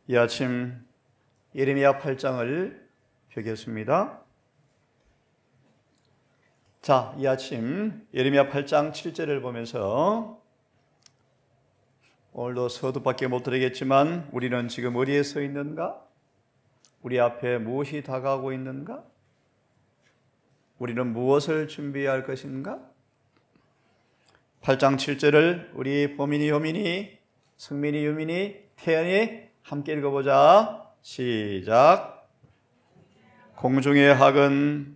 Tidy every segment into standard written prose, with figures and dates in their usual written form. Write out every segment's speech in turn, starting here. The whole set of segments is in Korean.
이 아침 예레미야 8장을 펴겠습니다. 자, 이 아침 예레미야 8장 7절을 보면서 오늘도 서두밖에 못 드리겠지만 우리는 지금 어디에 서 있는가? 우리 앞에 무엇이 다가오고 있는가? 우리는 무엇을 준비해야 할 것인가? 8장 7절을 우리 보민이, 효민이, 승민이, 유민이, 태연이 함께 읽어보자. 시작. 공중의 학은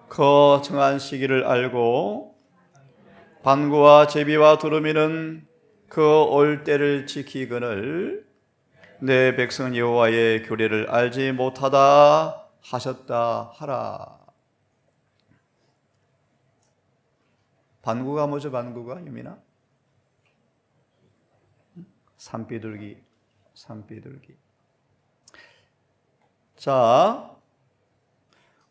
그 정한 시기를 알고 반구와 제비와 두루미는 그 올 때를 지키거늘 내 백성 여호와의 규례를 알지 못하다 하셨다 하라. 반구가 뭐죠? 반구가 유민아? 산비둘기. 자,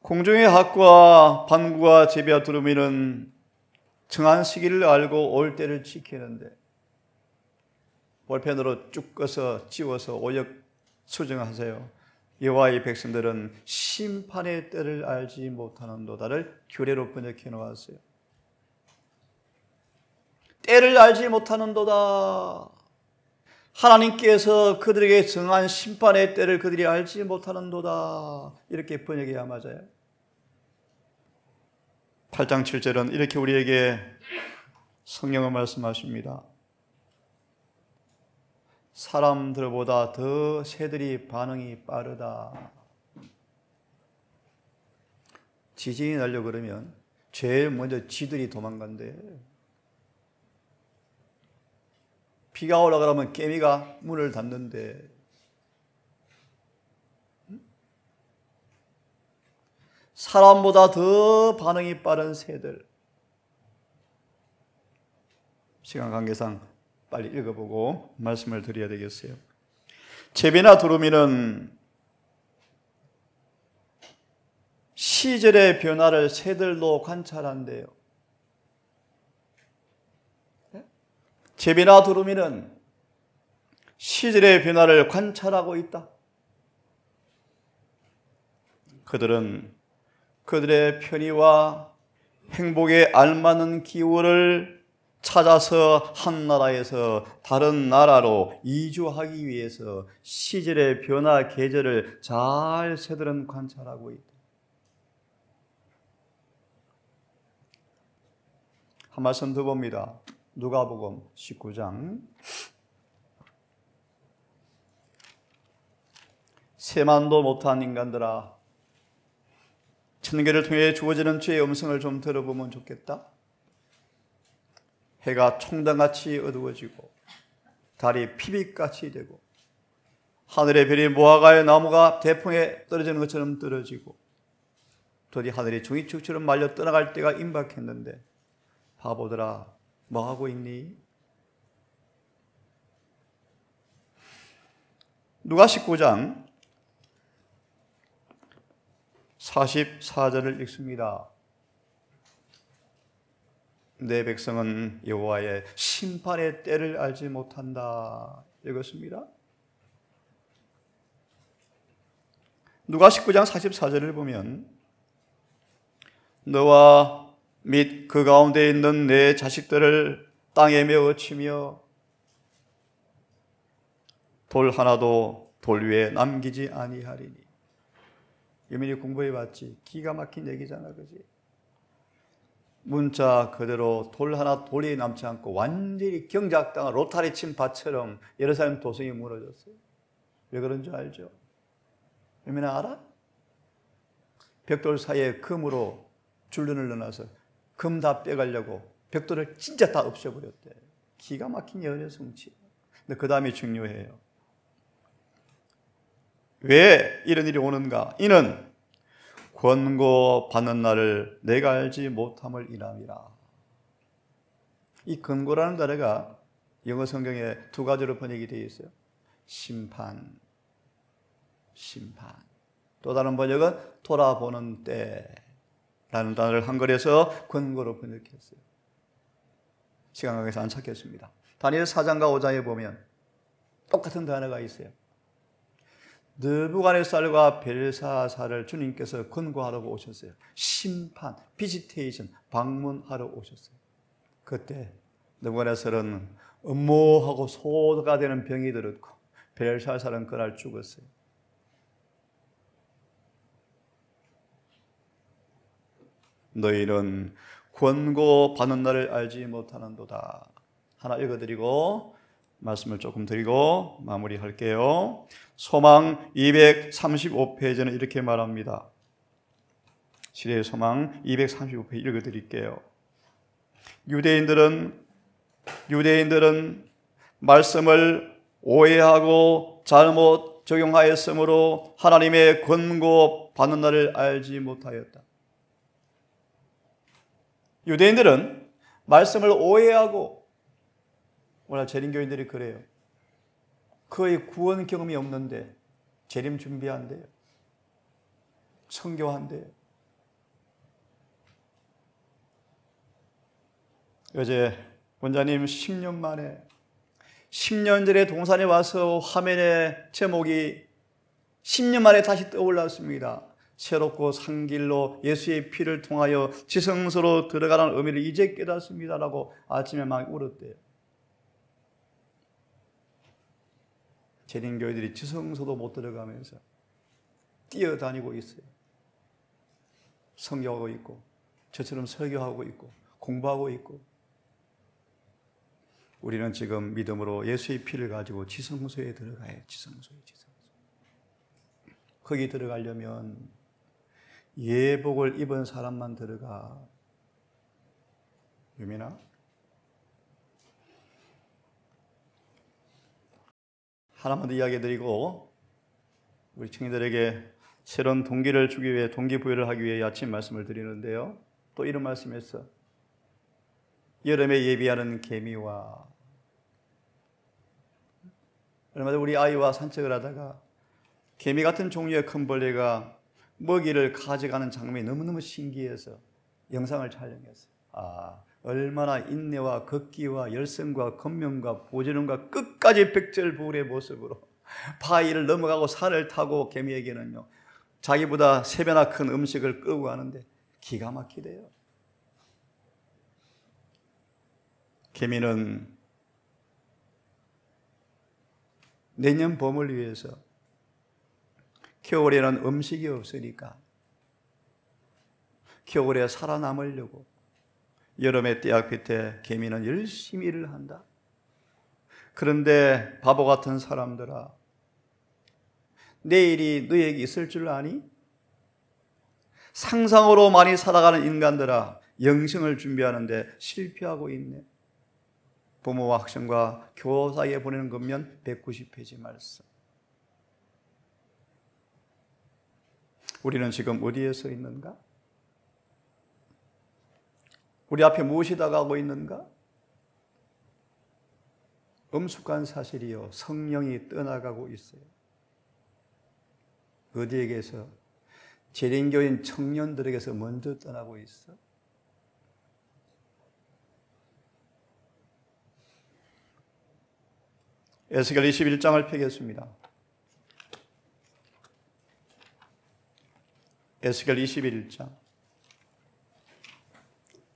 공중의 학과 반구와 제비와 두루미는 정한 시기를 알고 올 때를 지키는데 볼펜으로 쭉 꺼서 지워서 오역 수정하세요. 여호와의 백성들은 심판의 때를 알지 못하는도다를 규례로 번역해 놓았어요. 때를 알지 못하는도다. 하나님께서 그들에게 정한 심판의 때를 그들이 알지 못하는도다. 이렇게 번역해야 맞아요. 8장 7절은 이렇게 우리에게 성령은 말씀하십니다. 사람들보다 더 새들이 반응이 빠르다. 지진이 나려고 그러면 제일 먼저 쥐들이 도망간대. 비가 올라가면 개미가 문을 닫는데 사람보다 더 반응이 빠른 새들. 시간 관계상 빨리 읽어보고 말씀을 드려야 되겠어요. 제비나 두루미는 시절의 변화를 새들도 관찰한대요. 제비나 두루미는 시절의 변화를 관찰하고 있다. 그들은 그들의 편의와 행복에 알맞는 기후를 찾아서 한 나라에서 다른 나라로 이주하기 위해서 시절의 변화 계절을 잘 새들은 관찰하고 있다. 한 말씀 더 봅니다. 누가복음 19장. 세만도 못한 인간들아, 천계를 통해 주어지는 주의 음성을 좀 들어보면 좋겠다. 해가 총당같이 어두워지고 달이 피빛같이 되고 하늘의 별이 무화과의 나무가 대풍에 떨어지는 것처럼 떨어지고 더디 하늘이 종이축처럼 말려 떠나갈 때가 임박했는데 바보들아 뭐하고 있니? 누가 19장 44절을 읽습니다. 내 백성은 여호와의 심판의 때를 알지 못한다. 읽었습니다. 누가 19장 44절을 보면 너와 및 그 가운데 있는 내 자식들을 땅에 메어 치며 돌 하나도 돌 위에 남기지 아니하리니. 유민이 공부해봤지? 기가 막힌 얘기잖아, 그지? 문자 그대로 돌 하나 돌이 남지 않고 완전히 경작당한 로타리 친 밭처럼 예루살렘 도성이 무너졌어요. 왜 그런 줄 알죠? 유민아 알아? 벽돌 사이에 금으로 줄눈을 넣어놔서 금 다 빼가려고 벽돌을 진짜 다 없애버렸대. 기가 막힌 연애 성취. 근데 그 다음이 중요해요. 왜 이런 일이 오는가? 이는 권고받는 날을 내가 알지 못함을 인함이라. 이 권고라는 단어가 영어 성경에 두 가지로 번역이 되어 있어요. 심판. 또 다른 번역은 돌아보는 때. 라는 단어를 한글에서 권고로 번역했어요. 시간 관계에서 안 찾겠습니다. 다니엘 4장과 5장에 보면 똑같은 단어가 있어요. 느부갓네살과 벨사살을 주님께서 권고하러 오셨어요. 심판, 비지테이션, 방문하러 오셨어요. 그때 느부갓네살은 음모하고 소가 되는 병이 들었고 벨사살은 그날 죽었어요. 너희는 권고받는 날을 알지 못하는도다. 하나 읽어드리고 말씀을 조금 드리고 마무리할게요. 소망 235페이지는 이렇게 말합니다. 시대의 소망 235페이지 읽어드릴게요. 유대인들은 말씀을 오해하고 잘못 적용하였으므로 하나님의 권고받는 날을 알지 못하였다. 유대인들은 말씀을 오해하고, 오늘 재림교인들이 그래요. 거의 구원 경험이 없는데 재림 준비한대요. 선교한대요. 어제 원장님 10년 만에 10년 전에 동산에 와서 화면에 제목이 10년 만에 다시 떠올랐습니다. 새롭고 산 길로 예수의 피를 통하여 지성소로 들어가는 의미를 이제 깨닫습니다라고 아침에 막 울었대요. 재림교회들이 지성소도 못 들어가면서 뛰어다니고 있어요. 성교하고 있고 저처럼 설교하고 있고 공부하고 있고, 우리는 지금 믿음으로 예수의 피를 가지고 지성소에 들어가요. 지성소에. 거기 들어가려면 예복을 입은 사람만 들어가. 유민아? 하나만 더 이야기 드리고 우리 청년들에게 새로운 동기를 주기 위해, 동기부여를 하기 위해 아침 말씀을 드리는데요. 또 이런 말씀했어. 여름에 예비하는 개미와, 얼마 전에 우리 아이와 산책을 하다가 개미 같은 종류의 큰 벌레가 먹이를 가져가는 장면이 너무너무 신기해서 영상을 촬영했어요. 얼마나 인내와 걷기와 열성과 권면과 보존과 끝까지 백절부울의 모습으로 바위를 넘어가고 산을 타고, 개미에게는요 자기보다 3배나 큰 음식을 끌고 가는데 기가 막히대요. 개미는 내년 봄을 위해서, 겨울에는 음식이 없으니까 겨울에 살아남으려고 여름에 떼약볕에 개미는 열심히 일을 한다. 그런데 바보 같은 사람들아, 내일이 너에게 있을 줄 아니? 상상으로 많이 살아가는 인간들아, 영생을 준비하는데 실패하고 있네. 부모와 학생과 교사에게 보내는 것면 190페이지 말씀. 우리는 지금 어디에 서 있는가? 우리 앞에 무엇이 다가오고 있는가? 엄숙한 사실이요, 성령이 떠나가고 있어요. 어디에게서? 재림교인 청년들에게서 먼저 떠나고 있어. 에스겔 21장을 펴겠습니다. 에스겔 21장.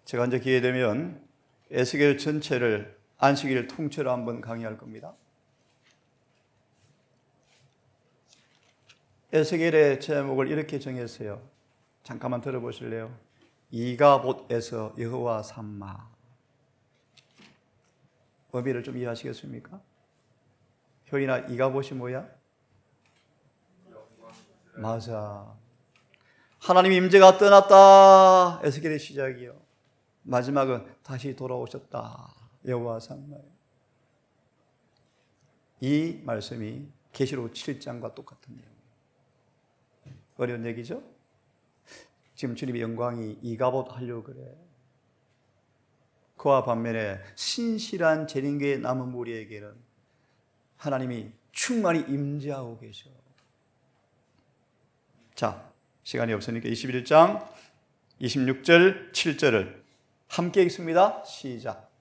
제가 언제 기회 되면 에스겔 전체를 안식일 통째로 한번 강의할 겁니다. 에스겔의 제목을 이렇게 정했어요. 잠깐만 들어보실래요? 이가봇에서 여호와 삼마. 의미를 좀 이해하시겠습니까? 효인아, 이가봇이 뭐야? 맞아. 하나님 임재가 떠났다. 에스겔의 시작이요. 마지막은 다시 돌아오셨다. 여호와 삼마예요. 이 말씀이 계시록 7장과 똑같은 내용이에요. 어려운 얘기죠? 지금 주님의 영광이 이가봇 하려고 그래. 그와 반면에 신실한 재림교의 남은 무리에게는 하나님이 충만히 임재하고 계셔. 자, 시간이 없으니까 21장 26절 7절을 함께 읽습니다. 시작.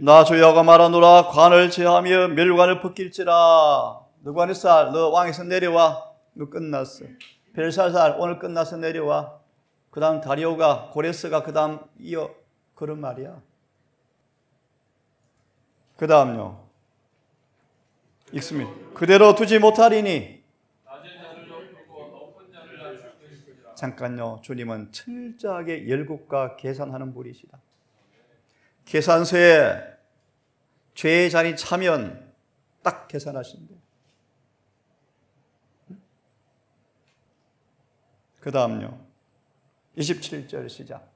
나 주여가 말하노라. 관을 제하며 멸관을 벗길지라. 느부갓네살 너 왕에서 내려와. 너 끝났어. 벨사살 오늘 끝나서 내려와. 그 다음 다리오가 고레스가 그 다음 이어. 그런 말이야. 그 다음요. 읽습니다. 그대로 두지 못하리니. 잠깐요. 주님은 철저하게 열국과 계산하는 분이시다. 계산서에 죄의 잔이 차면 딱 계산하신대. 그 다음요. 27절 시작.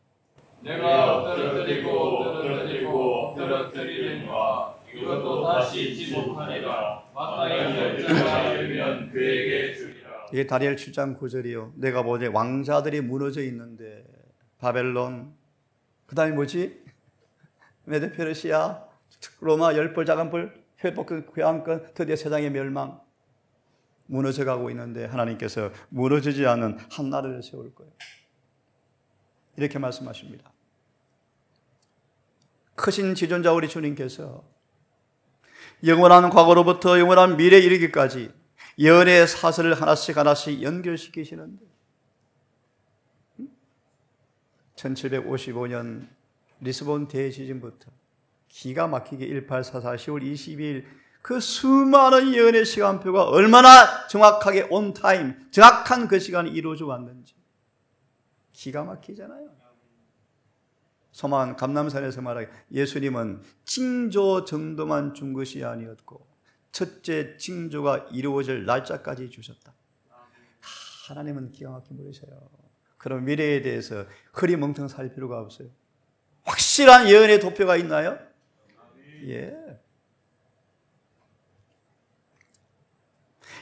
내가 엎드러뜨리리니와 이것도 다시 지속하리라. 마땅히 결정하여 열면 그에게 주리라. 이게 다니엘 7장 9절이요. 내가 보니 왕자들이 무너져 있는데 바벨론, 그 다음에 뭐지? 메데 페르시아, 로마 열벌 자간벌 회복권 회왕권 드디어 세상의 멸망 무너져가고 있는데 하나님께서 무너지지 않는 한 나라를 세울 거예요. 이렇게 말씀하십니다. 크신 지존자 우리 주님께서 영원한 과거로부터 영원한 미래에 이르기까지 예언의 사슬을 하나씩 하나씩 연결시키시는데 1755년 리스본 대지진부터 기가 막히게 1844 10월 22일 그 수많은 예언의 시간표가 얼마나 정확하게 온 타임, 정확한 그 시간이 이루어져 왔는지 기가 막히잖아요. 소만 감람산에서 말하기 예수님은 징조 정도만 준 것이 아니었고 첫째 징조가 이루어질 날짜까지 주셨다. 하나님은 기가 막힌 분이세요. 그럼 미래에 대해서 흐리멍텅 살 필요가 없어요. 확실한 예언의 도표가 있나요? 예.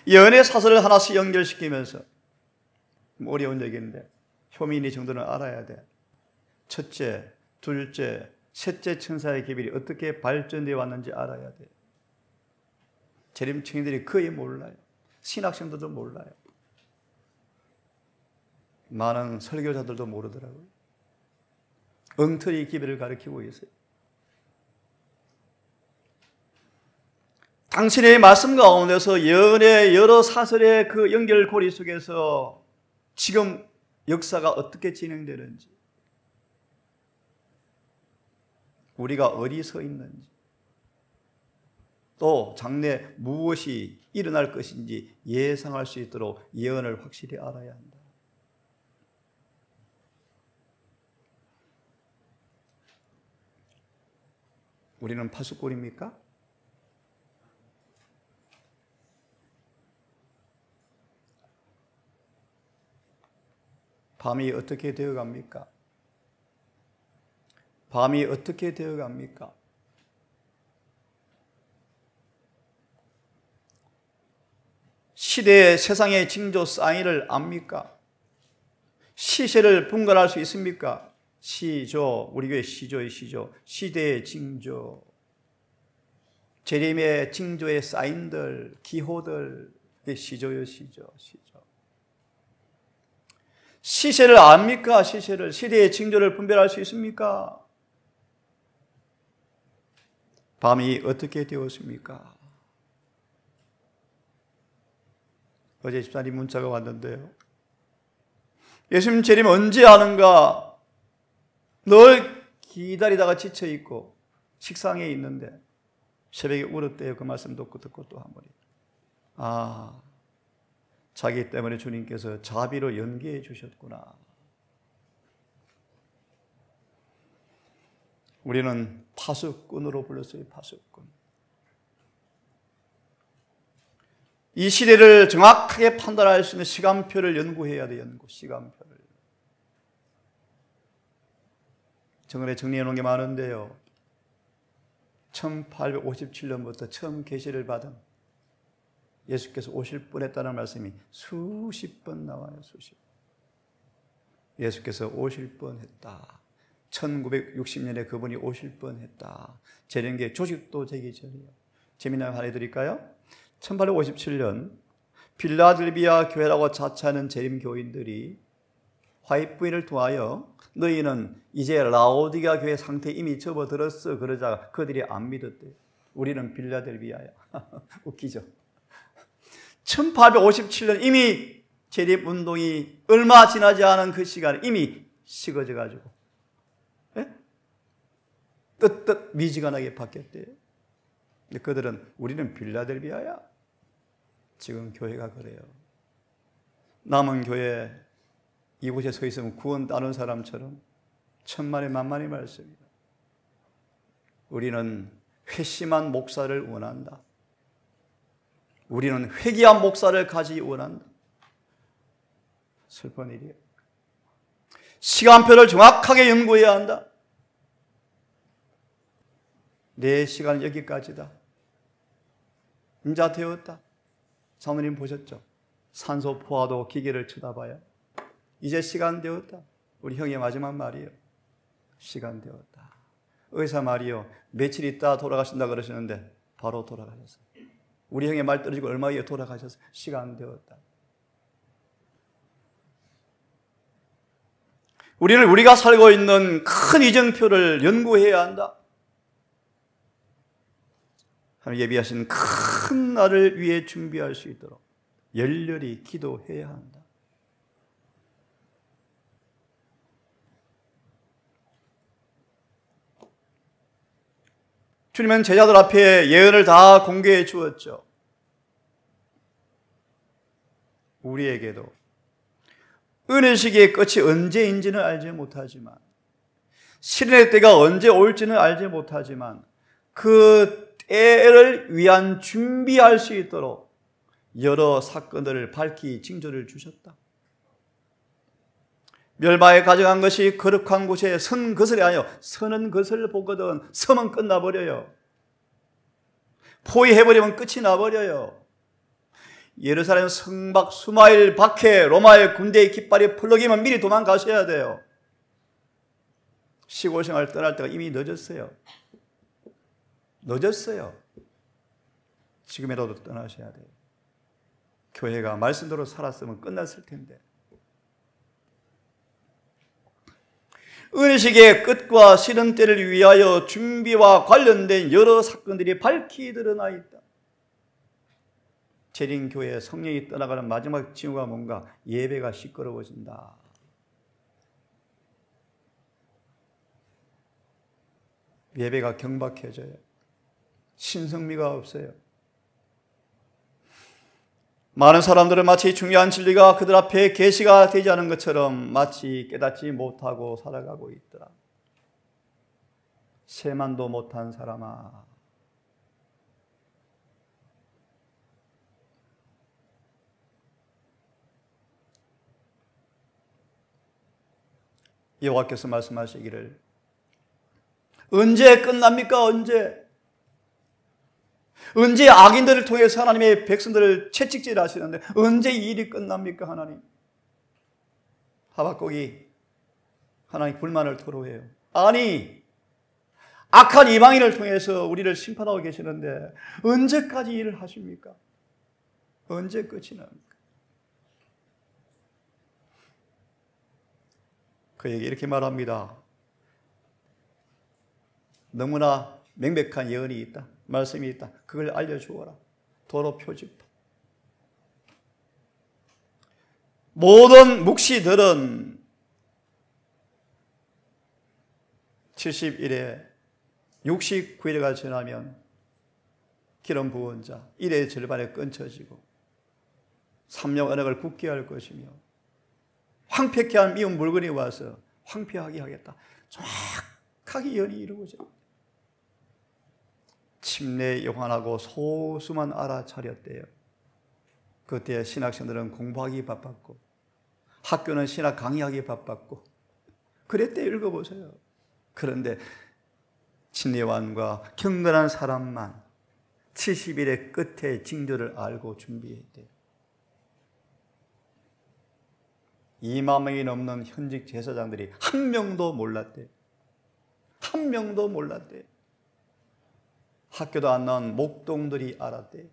예언의 사슬을 하나씩 연결시키면서 어려운 얘기인데 효민이 정도는 알아야 돼. 첫째, 둘째, 셋째 천사의 계율이 어떻게 발전되어 왔는지 알아야 돼. 재림청인들이 거의 몰라요. 신학생들도 몰라요. 많은 설교자들도 모르더라고요. 엉터리 기별을 가르치고 있어요. 당신의 말씀 가운데서 예언의 여러 사설의 그 연결고리 속에서 지금 역사가 어떻게 진행되는지, 우리가 어디 서 있는지, 또 장래 무엇이 일어날 것인지 예상할 수 있도록 예언을 확실히 알아야 한다. 우리는 파수꾼입니까? 밤이 어떻게 되어갑니까? 밤이 어떻게 되어갑니까? 시대의 세상의 징조 사인을 압니까? 시세를 분간할 수 있습니까? 시조, 우리 교회 시조의 시조, 시대의 징조, 재림의 징조의 사인들, 기호들, 그게 시조요, 시조. 시세를 압니까? 시세를, 시대의 징조를 분별할 수 있습니까? 밤이 어떻게 되었습니까? 어제 집사님 문자가 왔는데요. 예수님 재림 언제 하는가? 늘 기다리다가 지쳐있고 식상에 있는데 새벽에 울었대요. 그 말씀 듣고 또 한 번이. 자기 때문에 주님께서 자비로 연기해 주셨구나. 우리는 파수꾼으로 불렀어요. 파수꾼. 이 시대를 정확하게 판단할 수 있는 시간표를 연구해야 돼. 시간표를. 정언에 정리해 놓은 게 많은데요. 1857년부터 처음 계시를 받은 예수께서 오실 뻔했다는 말씀이 수십 번 나와요. 수십 번. 예수께서 오실 뻔했다. 1960년에 그분이 오실 뻔했다. 재림계 조직도 되기 전이에요. 재미난 거 하나 해드릴까요? 1857년 필라델비아 교회라고 자처하는 재림 교인들이 화이트 부인을 통하여 너희는 이제 라오디게아 교회 상태에 이미 접어들었어. 그러자 그들이 안 믿었대요. 우리는 빌라델비아야. 웃기죠. 1857년 이미 재립운동이 얼마 지나지 않은 그 시간에 이미 식어져 가지고 뜨뜻 미지근하게 바뀌었대요. 근데 그들은 우리는 빌라델비아야. 지금 교회가 그래요. 남은 교회 이곳에 서 있으면 구원 따는 사람처럼 천만의 만만의 말씀이다. 우리는 회심한 목사를 원한다. 우리는 회개한 목사를 가지기 원한다. 슬픈 일이에요. 시간표를 정확하게 연구해야 한다. 내 시간은 여기까지다. 인자 되었다. 사모님 보셨죠? 산소 포화도 기계를 쳐다봐야 이제 시간 되었다. 우리 형의 마지막 말이에요. 시간 되었다. 의사 말이요. 며칠 있다 돌아가신다 그러시는데 바로 돌아가셨어요. 우리 형의 말 떨어지고 얼마 후에 돌아가셨어요. 시간 되었다. 우리는 우리가 살고 있는 큰 이정표를 연구해야 한다. 하나님 예비하신 큰 날을 위해 준비할 수 있도록 열렬히 기도해야 한다. 주님은 제자들 앞에 예언을 다 공개해 주었죠. 우리에게도 은혜 시기의 끝이 언제인지는 알지 못하지만, 시련의 때가 언제 올지는 알지 못하지만 그 때를 위한 준비할 수 있도록 여러 사건들을 밝히 징조를 주셨다. 멸망에 가져간 것이 거룩한 곳에 선 것을 아니요, 서는 것을 보거든 서면 끝나버려요. 포위해버리면 끝이 나버려요. 예루살렘 성박 수마일 밖에 로마의 군대의 깃발이 풀러기면 미리 도망가셔야 돼요. 시골 생활 떠날 때가 이미 늦었어요. 늦었어요. 지금이라도 떠나셔야 돼요. 교회가 말씀대로 살았으면 끝났을 텐데. 은식의 끝과 시련 때를 위하여 준비와 관련된 여러 사건들이 밝히 드러나 있다. 재림교회 성령이 떠나가는 마지막 징후가 뭔가? 예배가 시끄러워진다. 예배가 경박해져요. 신성미가 없어요. 많은 사람들은 마치 중요한 진리가 그들 앞에 계시가 되지 않은 것처럼 마치 깨닫지 못하고 살아가고 있더라. 세만도 못한 사람아, 여호와께서 말씀하시기를 언제 끝납니까? 언제 악인들을 통해서 하나님의 백성들을 채찍질 하시는데 언제 이 일이 끝납니까? 하나님. 하박국이 하나님 불만을 토로해요. 아니, 악한 이방인을 통해서 우리를 심판하고 계시는데 언제까지 일을 하십니까? 언제 끝이 납니까? 그에게 이렇게 말합니다. 너무나 명백한 예언이 있다. 말씀이 있다. 그걸 알려주어라. 도로 표지판. 모든 묵시들은 70일에 69일가 지나면 기름 부은 자 1의 절반에 끊쳐지고 3년 언약을 굳게 할 것이며 황폐케 한 미운 물건이 와서 황폐하게 하겠다. 정확하게 예언이 이루어져. 침례 요한하고 소수만 알아차렸대요. 그때 신학생들은 공부하기 바빴고 학교는 신학 강의하기 바빴고 그랬대요. 읽어보세요. 그런데 침례 요한과 경건한 사람만 70일의 끝에 징조를 알고 준비했대요. 2만 명이 넘는 현직 제사장들이 한 명도 몰랐대요. 한 명도 몰랐대요. 학교도 안 나온 목동들이 알았대요.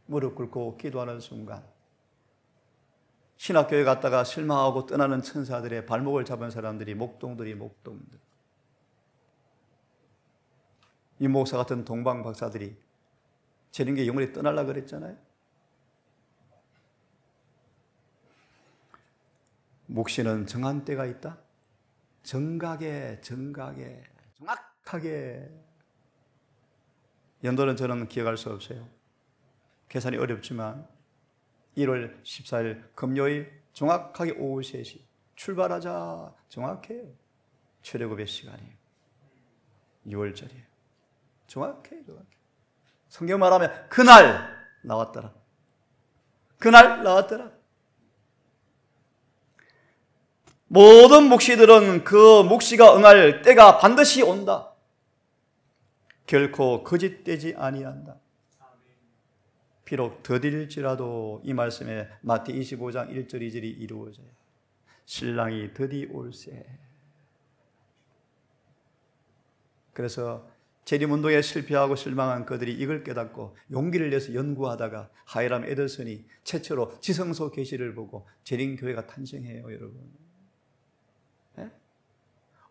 무릎 꿇고 기도하는 순간 신학교에 갔다가 실망하고 떠나는 천사들의 발목을 잡은 사람들이 목동들. 이 목사 같은 동방 박사들이 재림교회 영원히 떠나려고 그랬잖아요. 묵시는 정한 때가 있다. 정각에 정확하게. 연도는 저는 기억할 수 없어요. 계산이 어렵지만 1월 14일 금요일 정확하게 오후 3시 출발하자. 정확해요. 출애굽의 시간이에요. 6월절이에요. 정확해요. 성경 말하면 그날 나왔더라. 모든 묵시들은 그 묵시가 응할 때가 반드시 온다. 결코 거짓되지 아니한다. 비록 더딜지라도 이 말씀에 마태 25장 1절 2절이 이루어져요. 신랑이 더디 올세. 그래서 재림운동에 실패하고 실망한 그들이 이걸 깨닫고 용기를 내서 연구하다가 하이람 에더슨이 최초로 지성소 계시를 보고 재림교회가 탄생해요. 여러분,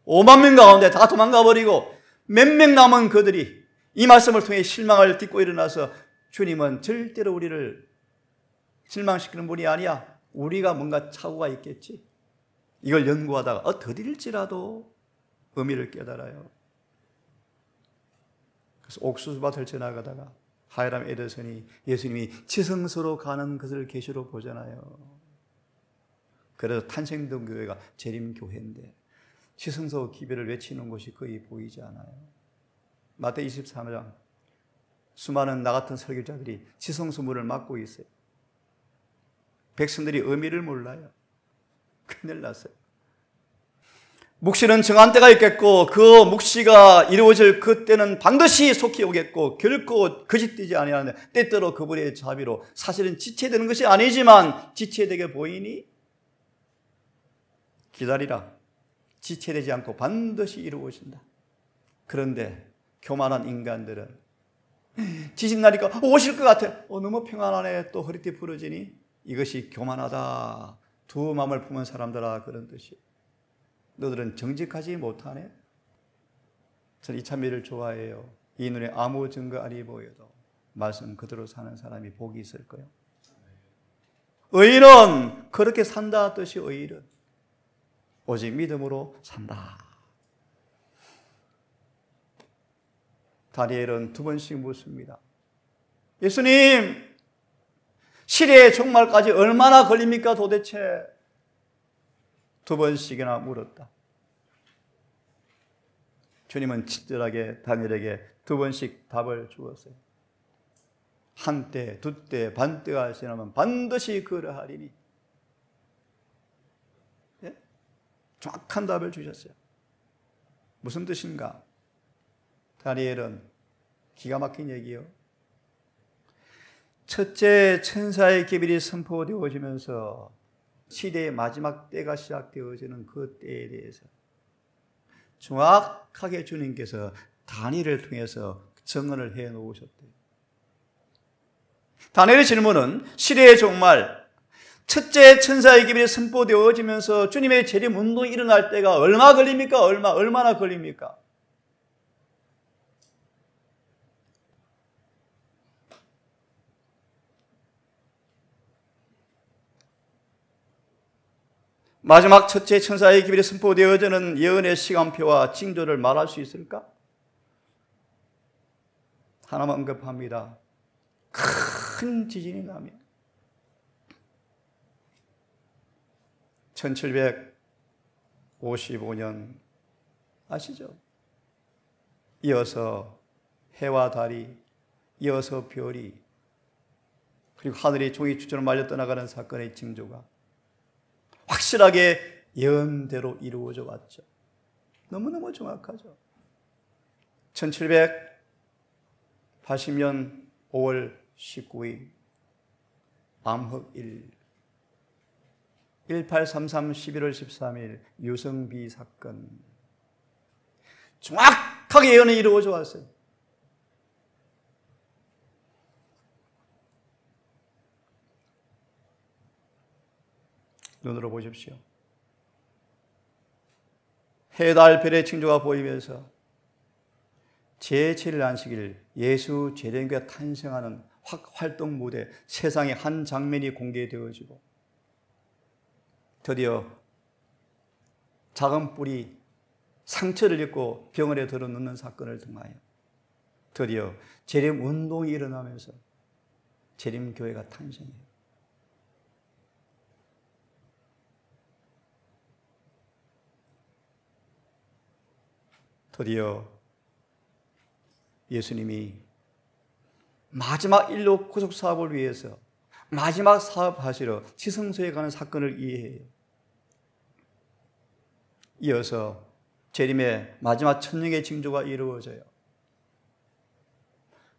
5만 명 가운데 다 도망가 버리고 몇 명 남은 그들이 이 말씀을 통해 실망을 딛고 일어나서 주님은 절대로 우리를 실망시키는 분이 아니야. 우리가 뭔가 착오가 있겠지. 이걸 연구하다가 더딜지라도 의미를 깨달아요. 그래서 옥수수밭을 지나가다가 하이람 에더슨이 예수님이 지성소로 가는 것을 계시로 보잖아요. 그래서 탄생된 교회가 재림교회인데 지성소 기별을 외치는 곳이 거의 보이지 않아요. 마태 23장 수많은 나 같은 설교자들이 지성소 문을 막고 있어요. 백성들이 의미를 몰라요. 큰일 났어요. 묵시는 정한 때가 있겠고 그 묵시가 이루어질 그때는 반드시 속히 오겠고 결코 거짓되지 아니하는데 때때로 그분의 자비로 사실은 지체되는 것이 아니지만 지체되게 보이니 기다리라. 지체되지 않고 반드시 이루어진다. 그런데 교만한 인간들은 지진나니까 오실 것 같아. 너무 평안하네. 또 허리띠 부러지니 이것이 교만하다. 두 마음을 품은 사람들아 그런 뜻이. 너들은 정직하지 못하네. 저는 이 찬미를 좋아해요. 이 눈에 아무 증거 아니 보여도 말씀 그대로 사는 사람이 복이 있을 거예요. 의인은 그렇게 산다 뜻이 의인은 오직 믿음으로 산다. 다니엘은 2번씩 묻습니다. 예수님, 시대의 종말까지 얼마나 걸립니까 도대체? 2번씩이나 물었다. 주님은 친절하게 다니엘에게 2번씩 답을 주었어요. 한때, 두때, 반때가 지나면 반드시 그러하리니. 예? 정확한 답을 주셨어요. 무슨 뜻인가? 다니엘은 기가 막힌 얘기요. 첫째 천사의 기별이 선포되어지면서 시대의 마지막 때가 시작되어지는 그 때에 대해서 정확하게 주님께서 다니엘을 통해서 증언을 해 놓으셨대요. 다니엘의 질문은 시대의 종말, 첫째 천사의 기별이 선포되어지면서 주님의 재림 운동이 일어날 때가 얼마 걸립니까? 얼마나 걸립니까? 마지막 첫째 천사의 기별이 선포되어지는 예언의 시간표와 징조를 말할 수 있을까? 하나만 언급합니다. 큰 지진이 나면 1755년 아시죠? 이어서 해와 달이, 이어서 별이, 그리고 하늘이 종이 추처럼 말려 떠나가는 사건의 징조가 확실하게 예언대로 이루어져 왔죠. 너무너무 정확하죠. 1780년 5월 19일 암흑일 1833 11월 13일 유성비 사건 정확하게 예언이 이루어져 왔어요. 눈으로 보십시오. 해달 별의 징조가 보이면서 제7일 안식일 예수 재림교가 탄생하는 활동 무대, 세상의 한 장면이 공개되어지고 드디어 작은 뿔이 상처를 입고 병원에 들어눕는 사건을 통하여 드디어 재림 운동이 일어나면서 재림교회가 탄생해요. 드디어 예수님이 마지막 인류 구속 사업을 위해서 마지막 사업하시러 지성소에 가는 사건을 이해해요. 이어서 재림의 마지막 천령의 징조가 이루어져요.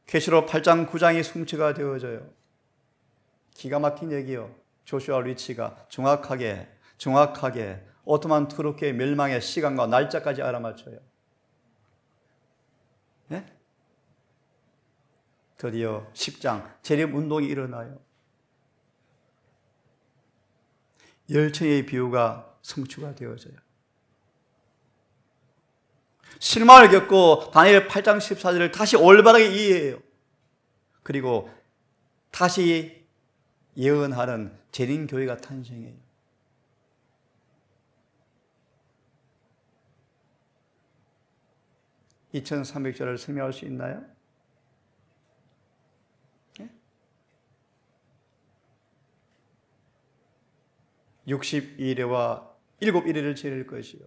계시록 8장 9장이 성취가 되어져요. 기가 막힌 얘기요. 조슈아 리치가 정확하게 오토만 투르크의 멸망의 시간과 날짜까지 알아맞혀요. 네? 드디어 10장 재림 운동이 일어나요. 열천의 비유가 성취가 되어져요. 실망을 겪고 다니엘 8장 14절을 다시 올바르게 이해해요. 그리고 다시 예언하는 재림교회가 탄생해요. (2300절을) 설명할 수 있나요? 60일에와 7일을 지낼 것이요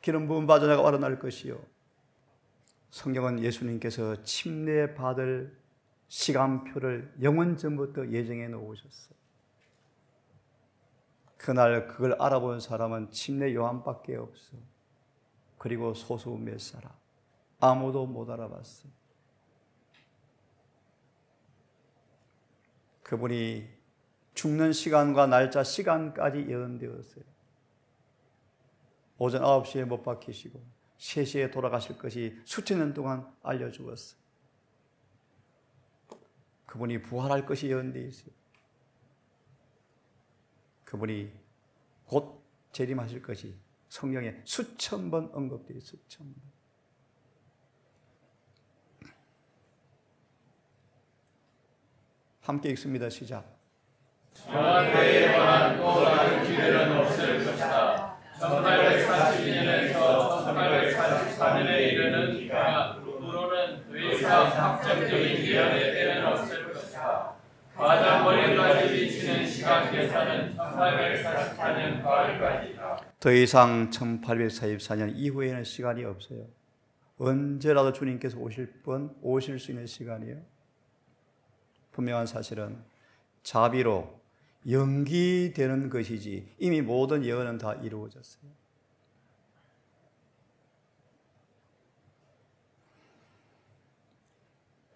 기름 부은 바자가 얼어날 것이요. 성경은 예수님께서 침례받을 시간표를 영원 전부터 예정해 놓으셨어요. 그날 그걸 알아본 사람은 침례 요한밖에 없어. 그리고 소수 몇 사람. 아무도 못 알아봤어요. 그분이 죽는 시간과 날짜, 시간까지 예언되었어요. 오전 9시에 못 박히시고 3시에 돌아가실 것이 수천 년 동안 알려주었어요. 그분이 부활할 것이 예언되어 있어요. 그분이 곧 재림하실 것이 성경에 수천 번 언급되어 있어요. 수천 번. 함께 읽습니다. 시작. 영원 때에 관한 또 다른 기회는 없을 것이다. 1842년에서 1844년에 이르는 기간, 앞으로는 더 이상 확정적인 예언의 때는 없을 것이다. 가장 머리까지 비치는 시간 계산은 1844년 가을까지다. 더 이상 1844년 이후에는 시간이 없어요. 언제라도 주님께서 오실 수 있는 시간이에요. 분명한 사실은 자비로 연기되는 것이지 이미 모든 예언은 다 이루어졌어요.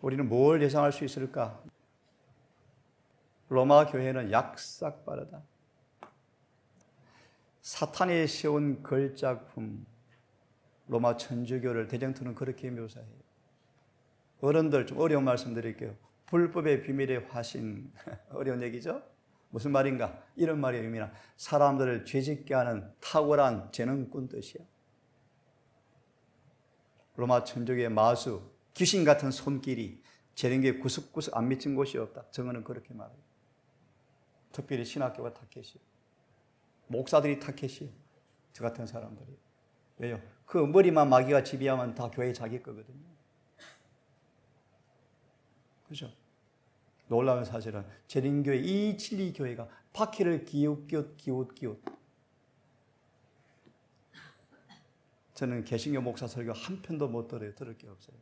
우리는 뭘 예상할 수 있을까? 로마 교회는 약삭 빠르다. 사탄이 세운 걸작품 로마 천주교를 대정토는 그렇게 묘사해요. 어른들 좀 어려운 말씀 드릴게요. 불법의 비밀의 화신. 어려운 얘기죠? 무슨 말인가? 이런 말의 의미는 사람들을 죄짓게 하는 탁월한 재능꾼 뜻이야. 로마 천주교의 마수, 귀신 같은 손길이 재림교회 구석구석 안 미친 곳이 없다. 정언은 그렇게 말해요. 특별히 신학교가 타켓이에요. 목사들이 타켓이에요. 저 같은 사람들이. 왜요? 그 머리만 마귀가 지배하면 다 교회 자기 거거든요. 그죠? 놀라운 사실은 재림교회 이 진리교회가 바퀴를 기웃기웃 저는 개신교 목사 설교 한 편도 못 들어요. 들을 게 없어요.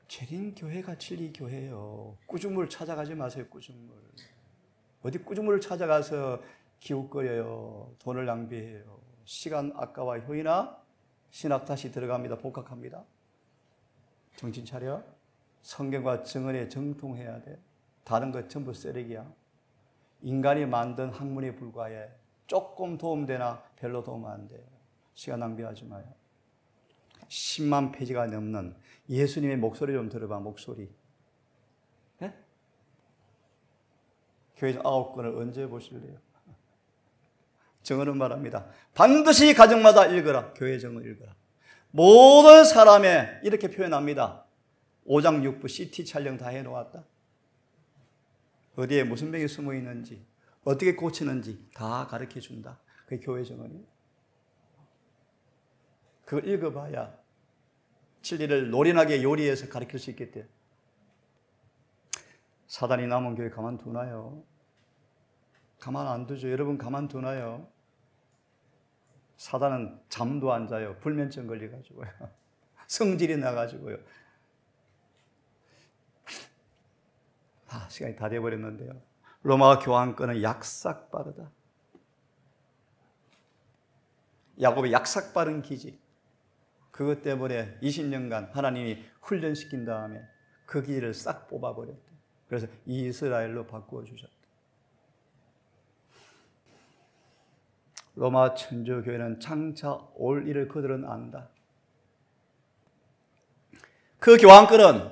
재림교회가 진리교회예요. 꾸중물 찾아가지 마세요. 꾸중물. 어디 꾸중물을 찾아가서 기웃거려요. 돈을 낭비해요. 시간 아까워 효이나 신학 다시 들어갑니다. 복학합니다. 정신 차려. 성경과 정언에 정통해야 돼. 다른 것 전부 쓰레기야. 인간이 만든 학문에 불과해. 조금 도움되나 별로 도움 안 돼. 시간 낭비하지 마요. 10만 페이지가 넘는 예수님의 목소리 좀 들어봐. 목소리. 네? 교회정 9권을 언제 보실래요? 정언은 말합니다. 반드시 가정마다 읽어라. 교회정을 읽어라. 모든 사람의 이렇게 표현합니다. 5장 6부 CT 촬영 다 해놓았다. 어디에 무슨 병이 숨어 있는지, 어떻게 고치는지 다 가르쳐 준다. 그게 교회 정언이에요. 그걸 읽어봐야 진리를 노련하게 요리해서 가르칠 수 있겠대요. 사단이 남은 교회 가만두나요? 가만 안 두죠. 여러분 가만두나요? 사단은 잠도 안 자요. 불면증 걸려가지고요. 성질이 나가지고요. 시간이 다 돼버렸는데요. 로마 교황권은 약삭 빠르다. 야곱의 약삭 빠른 기지. 그것 때문에 20년간 하나님이 훈련시킨 다음에 그 기지를 싹 뽑아버렸대. 그래서 이스라엘로 바꾸어 주셨다. 로마 천주교회는 장차 올 일을 그들은 안다. 그 교황권은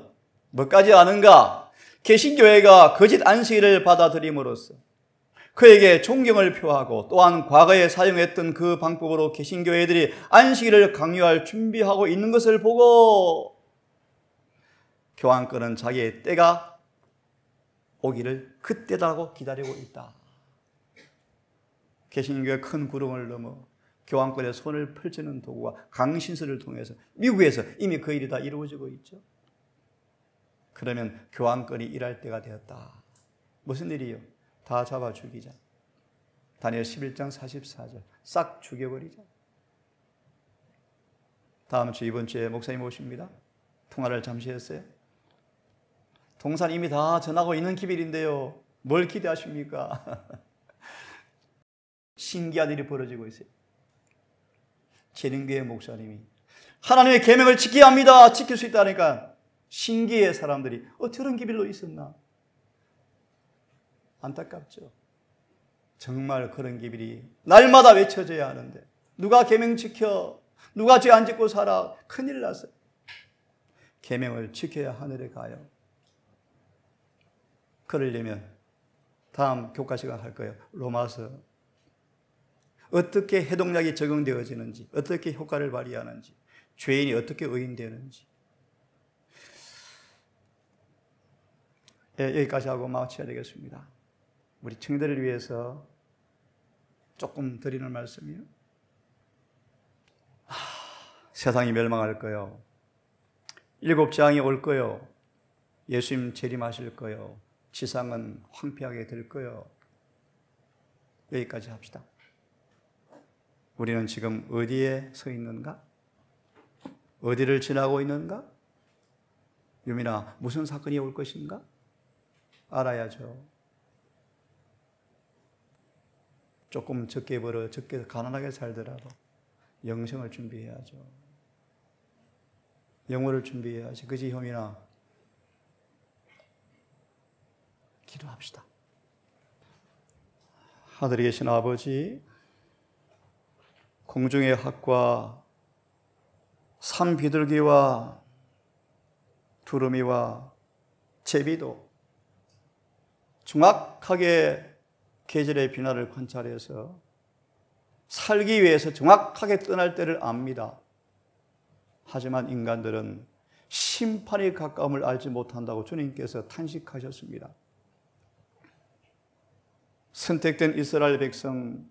뭐까지 아는가? 개신교회가 거짓 안식일을 받아들임으로써 그에게 존경을 표하고 또한 과거에 사용했던 그 방법으로 개신교회들이 안식일을 강요할 준비하고 있는 것을 보고 교황권은 자기의 때가 오기를 그때다라고 기다리고 있다. 개신교의 큰 구름을 넘어 교황권의 손을 펼치는 도구가 강신서를 통해서 미국에서 이미 그 일이 다 이루어지고 있죠. 그러면 교황권이 일할 때가 되었다. 무슨 일이요? 다 잡아 죽이자. 다니엘 11장 44절 싹 죽여버리자. 다음 주 이번 주에 목사님 오십니다. 통화를 잠시 했어요. 동산 이미 다 전하고 있는 기밀인데요. 뭘 기대하십니까? 신기한 일이 벌어지고 있어요. 재림교회 목사님이 하나님의 계명을 지켜야 합니다. 지킬 수 있다니까 신기해. 사람들이 저런 기밀로 있었나? 안타깝죠. 정말 그런 기밀이 날마다 외쳐져야 하는데 누가 계명 지켜? 누가 죄 안 짓고 살아? 큰일 났어요. 계명을 지켜야 하늘에 가요. 그러려면 다음 교과 시간 할 거예요. 로마서 어떻게 해독약이 적용되어지는지, 어떻게 효과를 발휘하는지, 죄인이 어떻게 의인되는지. 여기까지 하고 마쳐야 되겠습니다. 우리 청년들을 위해서 조금 드리는 말씀이요. 세상이 멸망할 거요. 7 재앙이 올 거요. 예수님 재림하실 거요. 지상은 황폐하게 될 거요. 여기까지 합시다. 우리는 지금 어디에 서 있는가? 어디를 지나고 있는가? 유민아, 무슨 사건이 올 것인가? 알아야죠. 조금 적게 벌어, 적게 가난하게 살더라도 영생을 준비해야죠. 영혼을 준비해야지. 그지, 효민아? 기도합시다. 하늘에 계신 아버지, 공중의 학과 산 비둘기와 두루미와 제비도 정확하게 계절의 변화를 관찰해서 살기 위해서 정확하게 떠날 때를 압니다. 하지만 인간들은 심판이 가까움을 알지 못한다고 주님께서 탄식하셨습니다. 선택된 이스라엘 백성,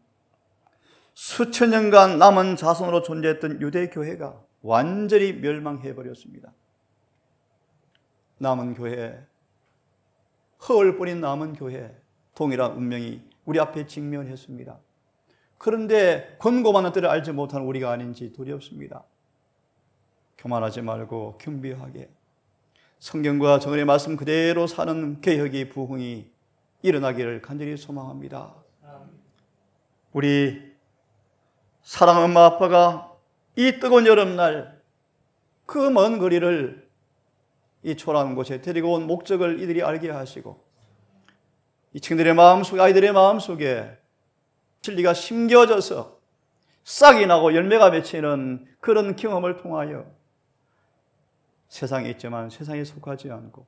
수천 년간 남은 자손으로 존재했던 유대교회가 완전히 멸망해버렸습니다. 남은 교회, 허울뿐인 남은 교회, 동일한 운명이 우리 앞에 직면했습니다. 그런데 권고받는 때를 알지 못하는 우리가 아닌지 두렵습니다. 교만하지 말고 겸비하게 성경과 정언의 말씀 그대로 사는 개혁이 부흥이 일어나기를 간절히 소망합니다. 우리 사랑 엄마 아빠가 이 뜨거운 여름날 그 먼 거리를 이 초라한 곳에 데리고 온 목적을 이들이 알게 하시고 이 친구들의 마음속에, 아이들의 마음속에 진리가 심겨져서 싹이 나고 열매가 맺히는 그런 경험을 통하여 세상에 있지만 세상에 속하지 않고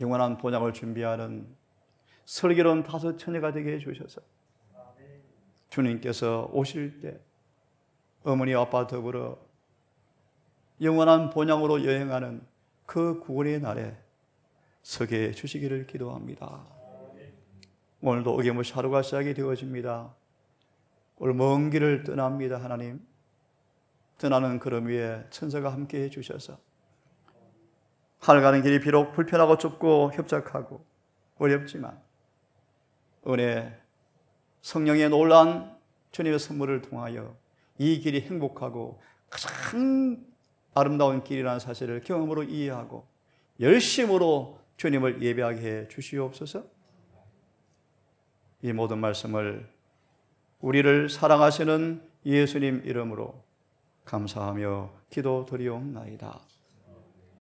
영원한 본향을 준비하는 슬기로운 다섯 처녀가 되게 해주셔서 주님께서 오실 때 어머니 아빠 더불어 영원한 본향으로 여행하는 그 구원의 날에 서게 해주시기를 기도합니다. 오늘도 어김없이 하루가 시작이 되어집니다. 오늘 먼 길을 떠납니다. 하나님, 떠나는 걸음 위에 천사가 함께 해주셔서 하늘 가는 길이 비록 불편하고 좁고 협착하고 어렵지만 은혜, 성령의 놀라운 주님의 선물을 통하여 이 길이 행복하고 가장 아름다운 길이라는 사실을 경험으로 이해하고 열심으로 주님을 예배하게 해 주시옵소서. 이 모든 말씀을 우리를 사랑하시는 예수님 이름으로 감사하며 기도드리옵나이다.